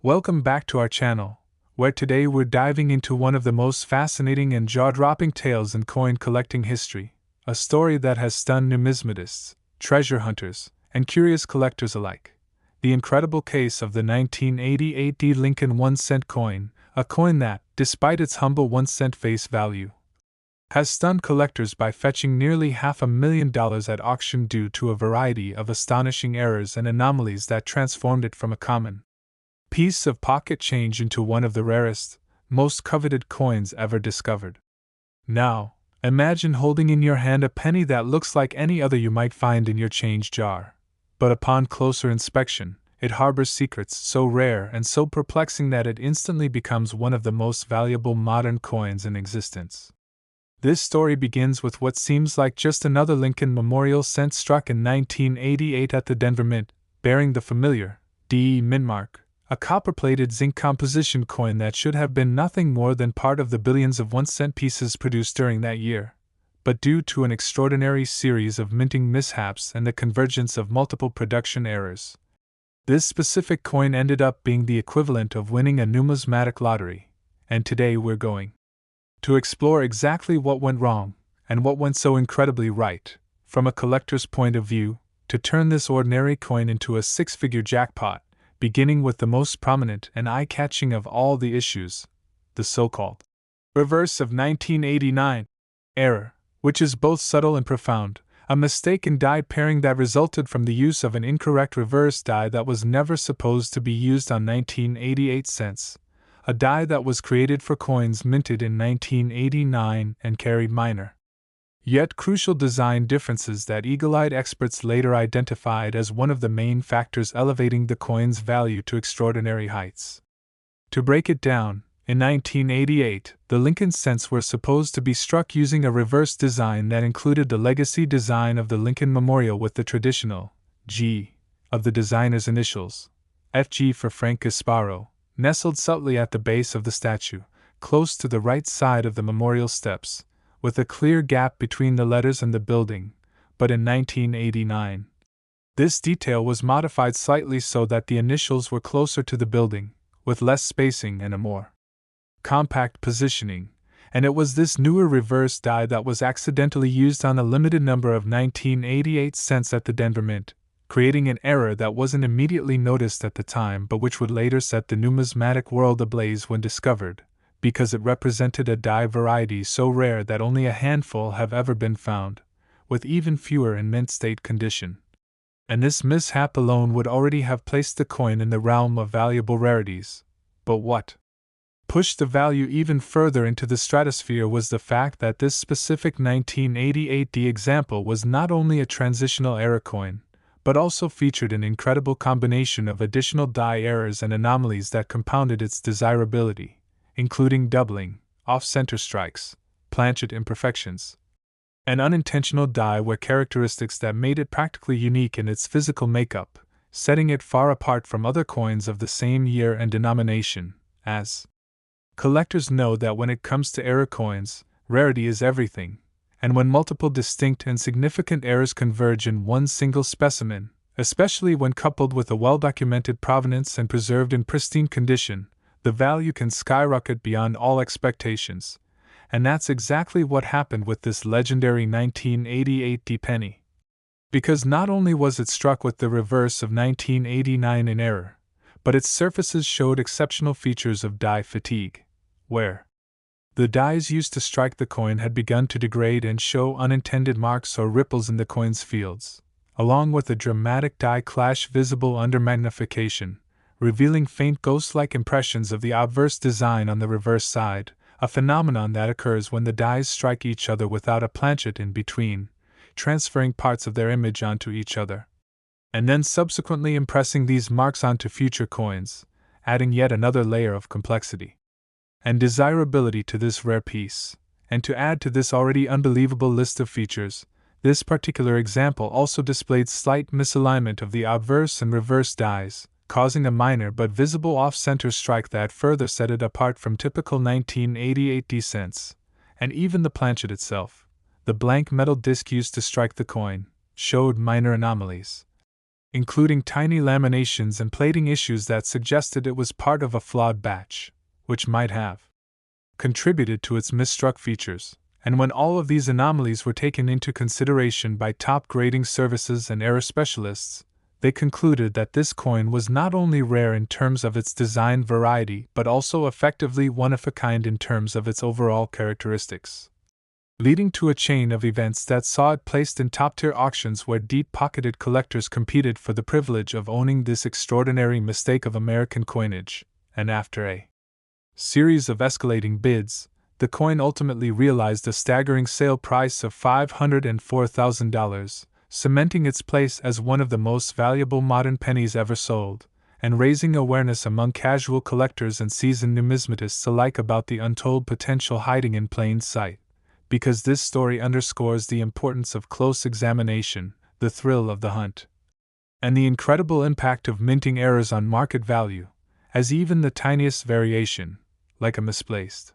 Welcome back to our channel, where today we're diving into one of the most fascinating and jaw-dropping tales in coin collecting history, a story that has stunned numismatists, treasure hunters, and curious collectors alike. The incredible case of the 1988 D. Lincoln 1-cent coin, a coin that, despite its humble 1-cent face value, has stunned collectors by fetching nearly $500,000 at auction due to a variety of astonishing errors and anomalies that transformed it from a common piece of pocket change into one of the rarest, most coveted coins ever discovered. Now, imagine holding in your hand a penny that looks like any other you might find in your change jar. But upon closer inspection, it harbors secrets so rare and so perplexing that it instantly becomes one of the most valuable modern coins in existence. This story begins with what seems like just another Lincoln Memorial cent struck in 1988 at the Denver Mint, bearing the familiar DE mint mark, a copper-plated zinc composition coin that should have been nothing more than part of the billions of 1-cent pieces produced during that year. But due to an extraordinary series of minting mishaps and the convergence of multiple production errors, this specific coin ended up being the equivalent of winning a numismatic lottery. And today we're going to explore exactly what went wrong, and what went so incredibly right, from a collector's point of view, to turn this ordinary coin into a six-figure jackpot, beginning with the most prominent and eye-catching of all the issues, the so-called reverse of 1989 error, which is both subtle and profound, a mistake in die pairing that resulted from the use of an incorrect reverse die that was never supposed to be used on 1988 cents, a die that was created for coins minted in 1989 and carried minor, yet crucial design differences that eagle-eyed experts later identified as one of the main factors elevating the coin's value to extraordinary heights. To break it down, in 1988, the Lincoln cents were supposed to be struck using a reverse design that included the legacy design of the Lincoln Memorial with the traditional G of the designer's initials, FG for Frank Gasparo, nestled subtly at the base of the statue, close to the right side of the memorial steps, with a clear gap between the letters and the building. But in 1989, this detail was modified slightly so that the initials were closer to the building, with less spacing and a more compact positioning, and it was this newer reverse die that was accidentally used on a limited number of 1988 cents at the Denver Mint, creating an error that wasn't immediately noticed at the time but which would later set the numismatic world ablaze when discovered, because it represented a die variety so rare that only a handful have ever been found, with even fewer in mint state condition. And this mishap alone would already have placed the coin in the realm of valuable rarities. But what pushed the value even further into the stratosphere was the fact that this specific 1988 D example was not only a transitional error coin, but also featured an incredible combination of additional die errors and anomalies that compounded its desirability, including doubling, off-center strikes, planchet imperfections, and unintentional die wear characteristics that made it practically unique in its physical makeup, setting it far apart from other coins of the same year and denomination, as collectors know that when it comes to error coins, rarity is everything, and when multiple distinct and significant errors converge in one single specimen, especially when coupled with a well-documented provenance and preserved in pristine condition, the value can skyrocket beyond all expectations. And that's exactly what happened with this legendary 1988 D penny. Because not only was it struck with the reverse of 1989 in error, but its surfaces showed exceptional features of die fatigue, where the dies used to strike the coin had begun to degrade and show unintended marks or ripples in the coin's fields, along with a dramatic die clash visible under magnification, revealing faint ghost-like impressions of the obverse design on the reverse side, a phenomenon that occurs when the dies strike each other without a planchet in between, transferring parts of their image onto each other, and then subsequently impressing these marks onto future coins, adding yet another layer of complexity and desirability to this rare piece. And to add to this already unbelievable list of features, this particular example also displayed slight misalignment of the obverse and reverse dies, causing a minor but visible off-center strike that further set it apart from typical 1988 D cents. And even the planchet itself, the blank metal disc used to strike the coin, showed minor anomalies. including tiny laminations and plating issues that suggested it was part of a flawed batch, which might have contributed to its misstruck features. And when all of these anomalies were taken into consideration by top grading services and error specialists, they concluded that this coin was not only rare in terms of its design variety but also effectively one of a kind in terms of its overall characteristics, leading to a chain of events that saw it placed in top-tier auctions where deep-pocketed collectors competed for the privilege of owning this extraordinary mistake of American coinage. And after a series of escalating bids, the coin ultimately realized a staggering sale price of $504,000, cementing its place as one of the most valuable modern pennies ever sold, and raising awareness among casual collectors and seasoned numismatists alike about the untold potential hiding in plain sight. Because this story underscores the importance of close examination, the thrill of the hunt, and the incredible impact of minting errors on market value, as even the tiniest variation, like a misplaced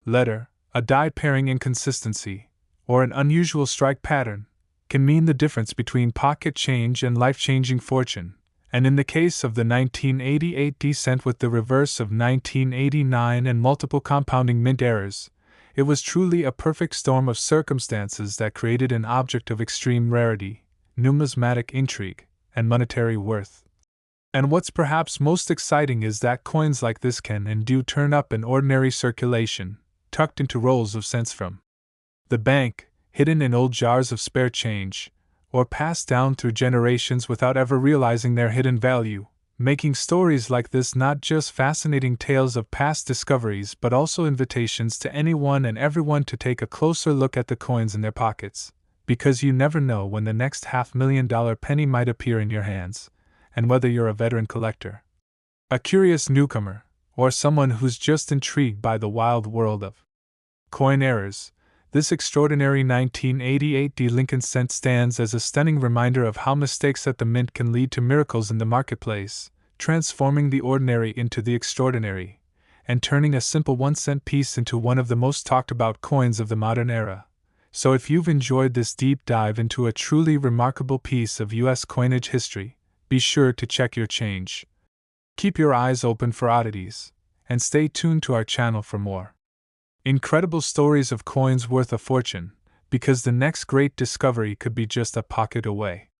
letter, a die pairing inconsistency, or an unusual strike pattern, can mean the difference between pocket change and life-changing fortune. And in the case of the 1988 descent with the reverse of 1989 and multiple compounding mint errors, it was truly a perfect storm of circumstances that created an object of extreme rarity, numismatic intrigue, and monetary worth. And what's perhaps most exciting is that coins like this can and do turn up in ordinary circulation, tucked into rolls of cents from the bank, hidden in old jars of spare change, or passed down through generations without ever realizing their hidden value, making stories like this not just fascinating tales of past discoveries but also invitations to anyone and everyone to take a closer look at the coins in their pockets, because you never know when the next $500,000 penny might appear in your hands, and whether you're a veteran collector, a curious newcomer, or someone who's just intrigued by the wild world of coin errors, this extraordinary 1988 Lincoln cent stands as a stunning reminder of how mistakes at the mint can lead to miracles in the marketplace, transforming the ordinary into the extraordinary, and turning a simple 1-cent piece into one of the most talked about coins of the modern era. So if you've enjoyed this deep dive into a truly remarkable piece of U.S. coinage history, be sure to check your change. Keep your eyes open for oddities, and stay tuned to our channel for more incredible stories of coins worth a fortune, because the next great discovery could be just a pocket away.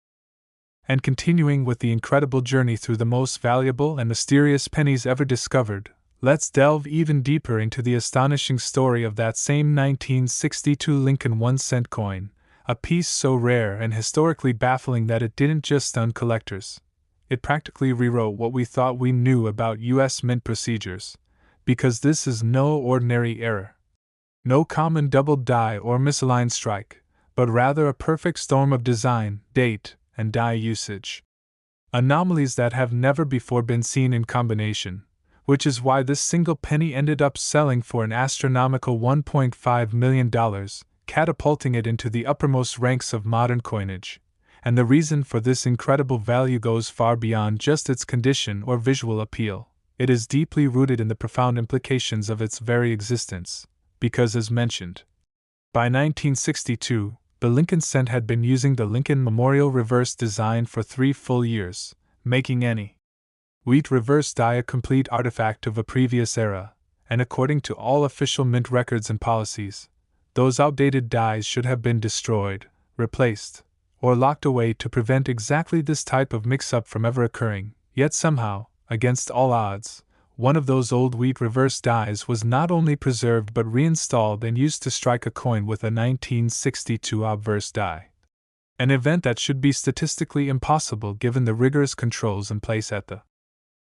And continuing with the incredible journey through the most valuable and mysterious pennies ever discovered, let's delve even deeper into the astonishing story of that same 1962 Lincoln 1-cent coin, a piece so rare and historically baffling that it didn't just stun collectors. It practically rewrote what we thought we knew about U.S. mint procedures, because this is no ordinary error. No common doubled die or misaligned strike, but rather a perfect storm of design, date, and die usage. Anomalies that have never before been seen in combination, which is why this single penny ended up selling for an astronomical $1.5 million, catapulting it into the uppermost ranks of modern coinage. And the reason for this incredible value goes far beyond just its condition or visual appeal. It is deeply rooted in the profound implications of its very existence, because as mentioned, by 1962, the Lincoln cent had been using the Lincoln Memorial reverse design for 3 full years, making any wheat reverse die a complete artifact of a previous era, and according to all official mint records and policies, those outdated dies should have been destroyed, replaced, or locked away to prevent exactly this type of mix-up from ever occurring. Yet somehow, against all odds, one of those old wheat reverse dies was not only preserved but reinstalled and used to strike a coin with a 1962 obverse die. An event that should be statistically impossible given the rigorous controls in place at the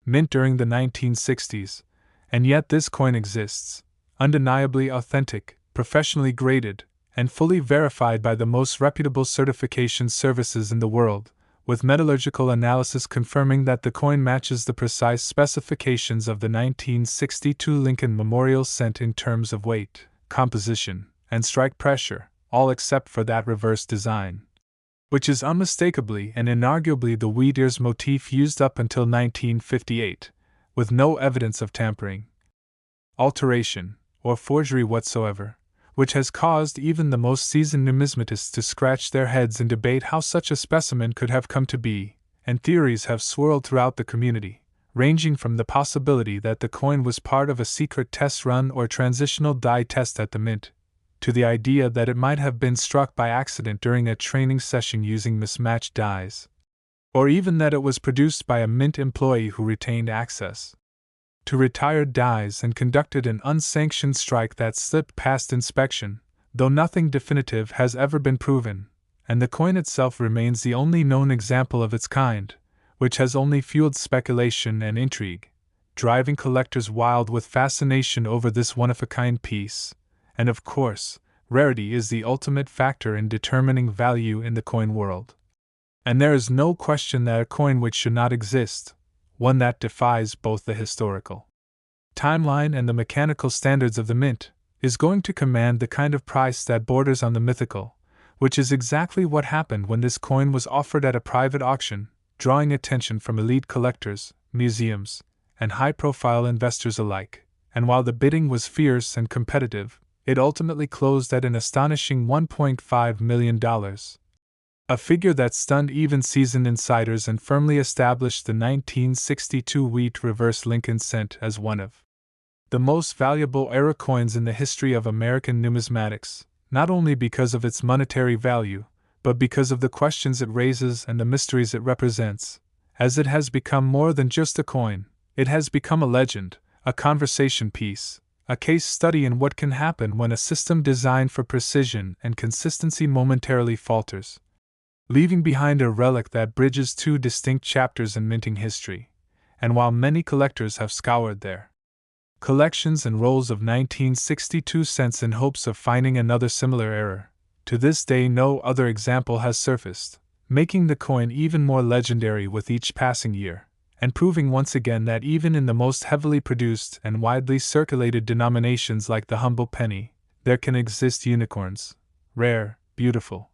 mint during the 1960s, and yet this coin exists, undeniably authentic, professionally graded, and fully verified by the most reputable certification services in the world, with metallurgical analysis confirming that the coin matches the precise specifications of the 1962 Lincoln Memorial cent in terms of weight, composition, and strike pressure, all except for that reverse design, which is unmistakably and inarguably the wheat ears motif used up until 1958, with no evidence of tampering, alteration, or forgery whatsoever, which has caused even the most seasoned numismatists to scratch their heads and debate how such a specimen could have come to be, and theories have swirled throughout the community, ranging from the possibility that the coin was part of a secret test run or transitional die test at the mint, to the idea that it might have been struck by accident during a training session using mismatched dies, or even that it was produced by a mint employee who retained access to retired dies and conducted an unsanctioned strike that slipped past inspection, though nothing definitive has ever been proven, and the coin itself remains the only known example of its kind, which has only fueled speculation and intrigue, driving collectors wild with fascination over this one-of-a-kind piece. And of course, rarity is the ultimate factor in determining value in the coin world. And there is no question that a coin which should not exist, one that defies both the historical timeline and the mechanical standards of the mint, is going to command the kind of price that borders on the mythical, which is exactly what happened when this coin was offered at a private auction, drawing attention from elite collectors, museums, and high-profile investors alike. And while the bidding was fierce and competitive, it ultimately closed at an astonishing $1.5 million. A figure that stunned even seasoned insiders and firmly established the 1962 wheat reverse Lincoln cent as one of the most valuable era coins in the history of American numismatics, not only because of its monetary value, but because of the questions it raises and the mysteries it represents. As it has become more than just a coin, it has become a legend, a conversation piece, a case study in what can happen when a system designed for precision and consistency momentarily falters, leaving behind a relic that bridges two distinct chapters in minting history. And while many collectors have scoured their collections and rolls of 1962 cents in hopes of finding another similar error, to this day no other example has surfaced, making the coin even more legendary with each passing year, and proving once again that even in the most heavily produced and widely circulated denominations like the humble penny, there can exist unicorns, rare, beautiful,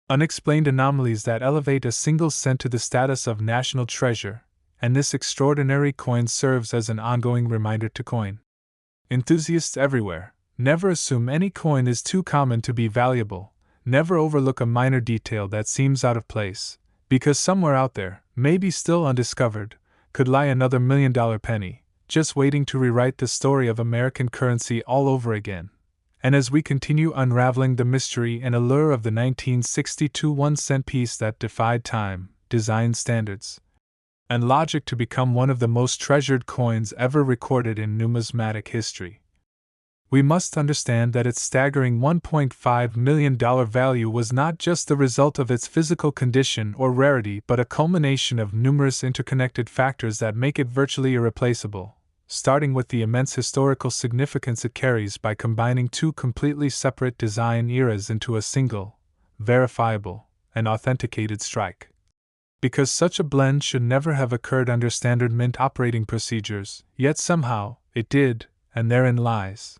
unexplained anomalies that elevate a single cent to the status of national treasure, and this extraordinary coin serves as an ongoing reminder to coin enthusiasts everywhere. Never assume any coin is too common to be valuable, never overlook a minor detail that seems out of place, because somewhere out there, maybe still undiscovered, could lie another $1 million penny, just waiting to rewrite the story of American currency all over again. And as we continue unraveling the mystery and allure of the 1962 1-cent piece that defied time, design standards, and logic to become one of the most treasured coins ever recorded in numismatic history, we must understand that its staggering $1.5 million value was not just the result of its physical condition or rarity but a culmination of numerous interconnected factors that make it virtually irreplaceable, starting with the immense historical significance it carries by combining two completely separate design eras into a single, verifiable, and authenticated strike. Because such a blend should never have occurred under standard mint operating procedures, yet somehow it did, and therein lies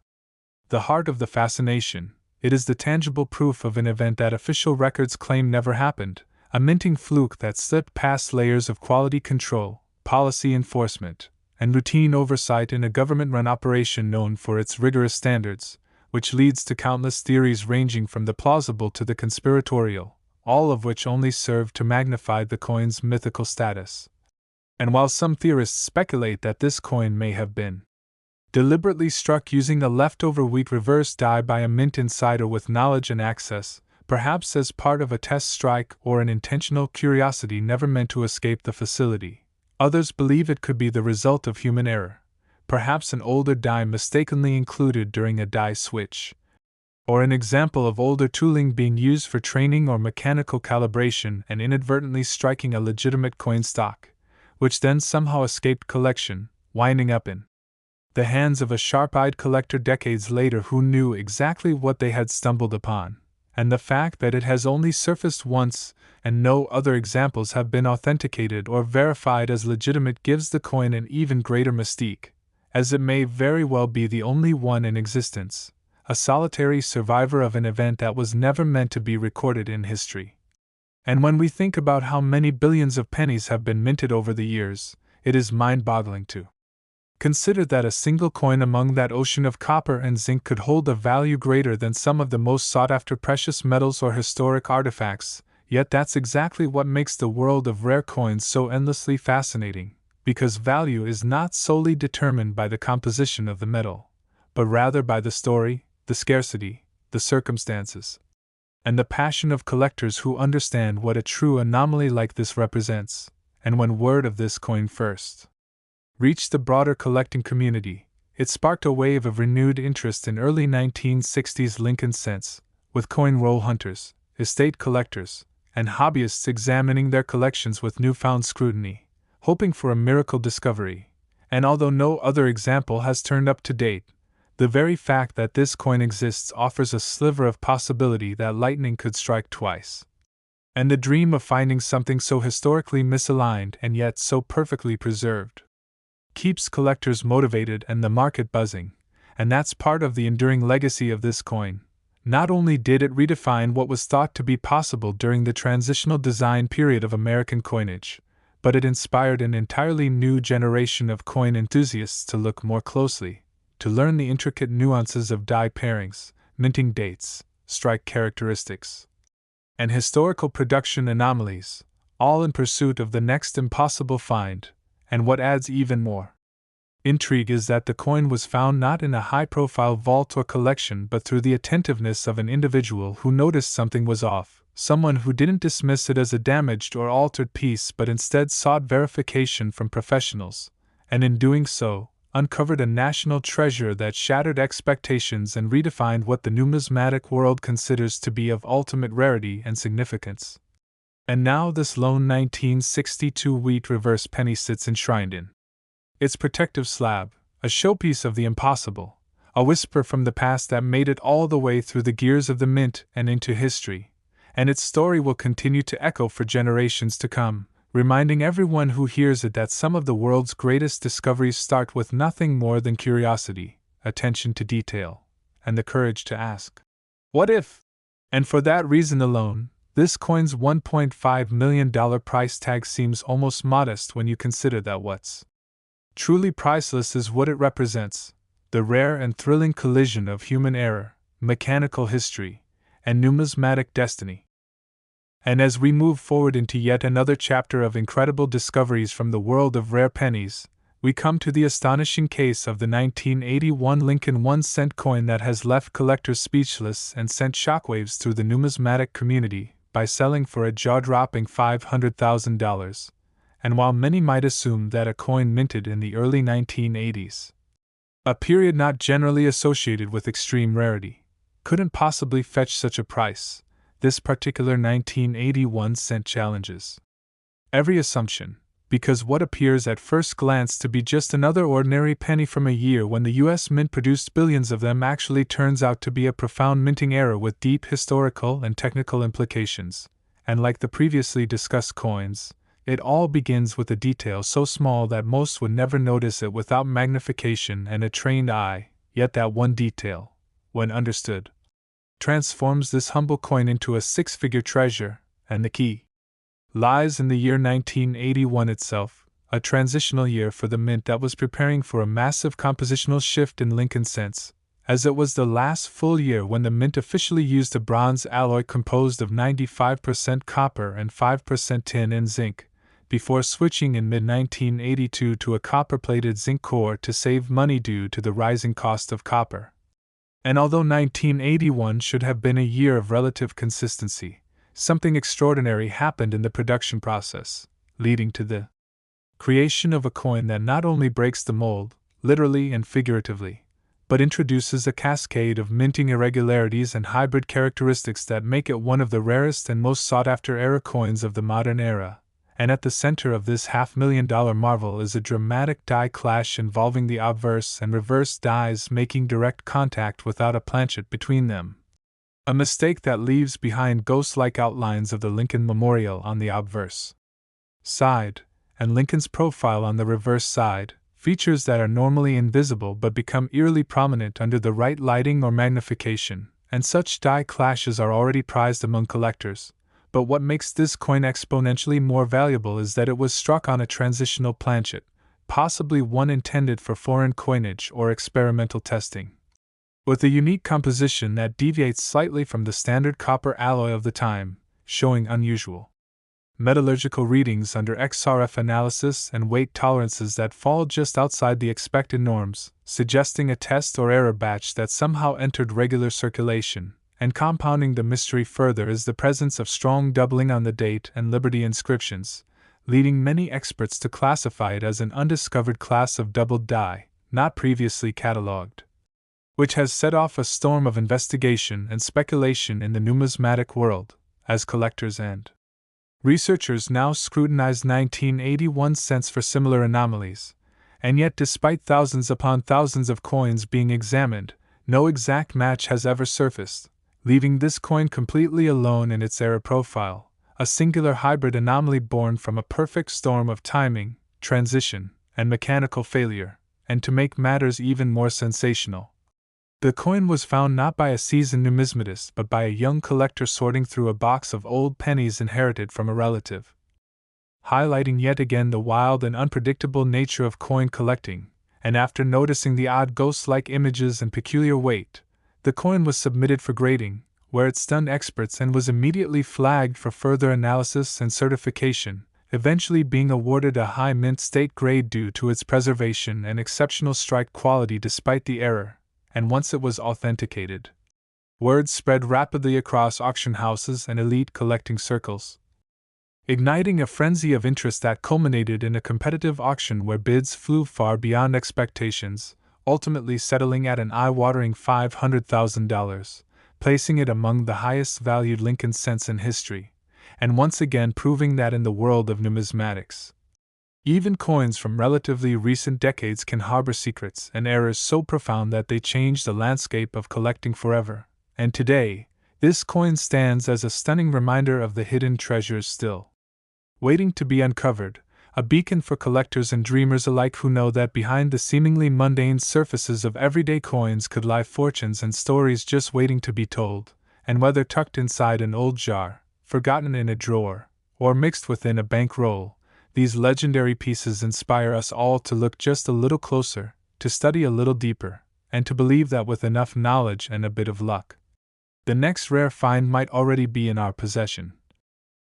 the heart of the fascination. It is the tangible proof of an event that official records claim never happened, a minting fluke that slipped past layers of quality control, policy enforcement, and routine oversight in a government-run operation known for its rigorous standards, which leads to countless theories ranging from the plausible to the conspiratorial, all of which only serve to magnify the coin's mythical status. And while some theorists speculate that this coin may have been deliberately struck using a leftover wheat reverse die by a mint insider with knowledge and access, perhaps as part of a test strike or an intentional curiosity never meant to escape the facility, others believe it could be the result of human error, perhaps an older die mistakenly included during a die switch, or an example of older tooling being used for training or mechanical calibration and inadvertently striking a legitimate coin stock, which then somehow escaped collection, winding up in the hands of a sharp-eyed collector decades later who knew exactly what they had stumbled upon. And the fact that it has only surfaced once and no other examples have been authenticated or verified as legitimate gives the coin an even greater mystique, as it may very well be the only one in existence, a solitary survivor of an event that was never meant to be recorded in history. And when we think about how many billions of pennies have been minted over the years, it is mind-boggling to consider that a single coin among that ocean of copper and zinc could hold a value greater than some of the most sought-after precious metals or historic artifacts, Yet that's exactly what makes the world of rare coins so endlessly fascinating, because value is not solely determined by the composition of the metal, but rather by the story, the scarcity, the circumstances, and the passion of collectors who understand what a true anomaly like this represents. And when word of this coin first reached the broader collecting community, it sparked a wave of renewed interest in early 1960s Lincoln cents, with coin roll hunters, estate collectors, and hobbyists examining their collections with newfound scrutiny, hoping for a miracle discovery. And although no other example has turned up to date, the very fact that this coin exists offers a sliver of possibility that lightning could strike twice. And the dream of finding something so historically misaligned and yet so perfectly preserved keeps collectors motivated and the market buzzing, and that's part of the enduring legacy of this coin. Not only did it redefine what was thought to be possible during the transitional design period of American coinage, but it inspired an entirely new generation of coin enthusiasts to look more closely, to learn the intricate nuances of die pairings, minting dates, strike characteristics, and historical production anomalies, all in pursuit of the next impossible find. And what adds even more intrigue is that the coin was found not in a high-profile vault or collection but through the attentiveness of an individual who noticed something was off, someone who didn't dismiss it as a damaged or altered piece but instead sought verification from professionals, and in doing so, uncovered a national treasure that shattered expectations and redefined what the numismatic world considers to be of ultimate rarity and significance. And now this lone 1962 wheat reverse penny sits enshrined in its protective slab, a showpiece of the impossible, a whisper from the past that made it all the way through the gears of the mint and into history, and its story will continue to echo for generations to come, reminding everyone who hears it that some of the world's greatest discoveries start with nothing more than curiosity, attention to detail, and the courage to ask, "What if?" And for that reason alone, this coin's $1.5 million price tag seems almost modest when you consider that what's truly priceless is what it represents: the rare and thrilling collision of human error, mechanical history, and numismatic destiny. And as we move forward into yet another chapter of incredible discoveries from the world of rare pennies, we come to the astonishing case of the 1981 Lincoln 1-cent coin that has left collectors speechless and sent shockwaves through the numismatic community by selling for a jaw-dropping $500,000. And while many might assume that a coin minted in the early 1980s, a period not generally associated with extreme rarity, couldn't possibly fetch such a price, this particular 1981 cent challenges every assumption, because what appears at first glance to be just another ordinary penny from a year when the U.S. Mint produced billions of them actually turns out to be a profound minting error with deep historical and technical implications. And like the previously discussed coins, it all begins with a detail so small that most would never notice it without magnification and a trained eye, yet that one detail, when understood, transforms this humble coin into a six-figure treasure, and the key lies in the year 1981 itself, a transitional year for the mint that was preparing for a massive compositional shift in Lincoln cents, as it was the last full year when the mint officially used a bronze alloy composed of 95% copper and 5% tin and zinc, before switching in mid-1982 to a copper-plated zinc core to save money due to the rising cost of copper. And although 1981 should have been a year of relative consistency, something extraordinary happened in the production process, leading to the creation of a coin that not only breaks the mold, literally and figuratively, but introduces a cascade of minting irregularities and hybrid characteristics that make it one of the rarest and most sought-after era coins of the modern era. And at the center of this $500,000 marvel is a dramatic die clash involving the obverse and reverse dies making direct contact without a planchet between them. A mistake that leaves behind ghost-like outlines of the Lincoln Memorial on the obverse side, and Lincoln's profile on the reverse side, features that are normally invisible but become eerily prominent under the right lighting or magnification, and such die clashes are already prized among collectors. But what makes this coin exponentially more valuable is that it was struck on a transitional planchet, possibly one intended for foreign coinage or experimental testing. With a unique composition that deviates slightly from the standard copper alloy of the time, showing unusual metallurgical readings under XRF analysis and weight tolerances that fall just outside the expected norms, suggesting a test or error batch that somehow entered regular circulation. And compounding the mystery further is the presence of strong doubling on the date and Liberty inscriptions, leading many experts to classify it as an undiscovered class of doubled die, not previously catalogued, which has set off a storm of investigation and speculation in the numismatic world, as collectors and researchers now scrutinize 1981 cents for similar anomalies, and yet despite thousands upon thousands of coins being examined, no exact match has ever surfaced, leaving this coin completely alone in its era profile, a singular hybrid anomaly born from a perfect storm of timing, transition, and mechanical failure. And to make matters even more sensational, the coin was found not by a seasoned numismatist but by a young collector sorting through a box of old pennies inherited from a relative. Highlighting yet again the wild and unpredictable nature of coin collecting, and after noticing the odd ghost-like images and peculiar weight, the coin was submitted for grading, where it stunned experts and was immediately flagged for further analysis and certification, eventually being awarded a high mint state grade due to its preservation and exceptional strike quality despite the error. And once it was authenticated, word spread rapidly across auction houses and elite collecting circles, igniting a frenzy of interest that culminated in a competitive auction where bids flew far beyond expectations, ultimately settling at an eye-watering $500,000, placing it among the highest valued Lincoln cents in history, and once again proving that in the world of numismatics, even coins from relatively recent decades can harbor secrets and errors so profound that they change the landscape of collecting forever. And today, this coin stands as a stunning reminder of the hidden treasures still waiting to be uncovered, a beacon for collectors and dreamers alike who know that behind the seemingly mundane surfaces of everyday coins could lie fortunes and stories just waiting to be told, and whether tucked inside an old jar, forgotten in a drawer, or mixed within a bankroll, these legendary pieces inspire us all to look just a little closer, to study a little deeper, and to believe that with enough knowledge and a bit of luck, the next rare find might already be in our possession,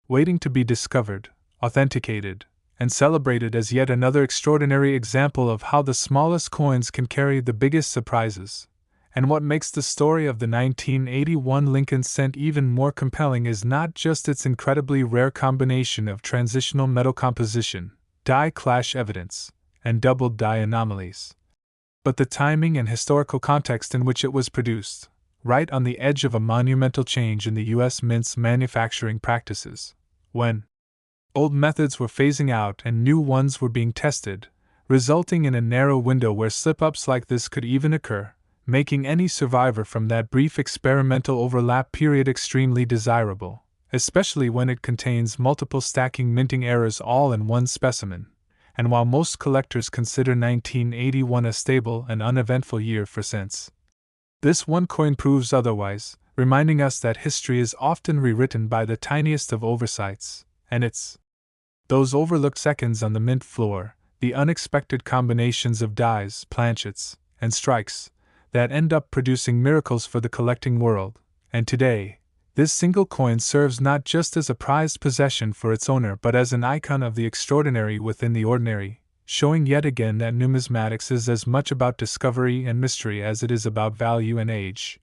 waiting to be discovered, authenticated, and celebrated as yet another extraordinary example of how the smallest coins can carry the biggest surprises. And what makes the story of the 1981 Lincoln cent even more compelling is not just its incredibly rare combination of transitional metal composition, die clash evidence, and doubled die anomalies, but the timing and historical context in which it was produced, right on the edge of a monumental change in the U.S. Mint's manufacturing practices, when old methods were phasing out and new ones were being tested, resulting in a narrow window where slip-ups like this could even occur, making any survivor from that brief experimental overlap period extremely desirable, especially when it contains multiple stacking minting errors all in one specimen. And while most collectors consider 1981 a stable and uneventful year for cents, this one coin proves otherwise, reminding us that history is often rewritten by the tiniest of oversights, and it's those overlooked seconds on the mint floor, the unexpected combinations of dies, planchets, and strikes, that end up producing miracles for the collecting world. And today, this single coin serves not just as a prized possession for its owner but as an icon of the extraordinary within the ordinary, showing yet again that numismatics is as much about discovery and mystery as it is about value and age.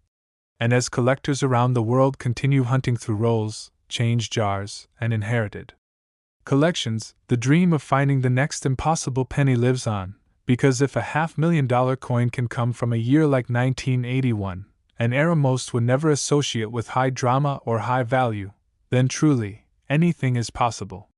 And as collectors around the world continue hunting through rolls, change jars, and inherited collections, the dream of finding the next impossible penny lives on. Because if a $500,000 coin can come from a year like 1981, an era most would never associate with high drama or high value, then truly, anything is possible.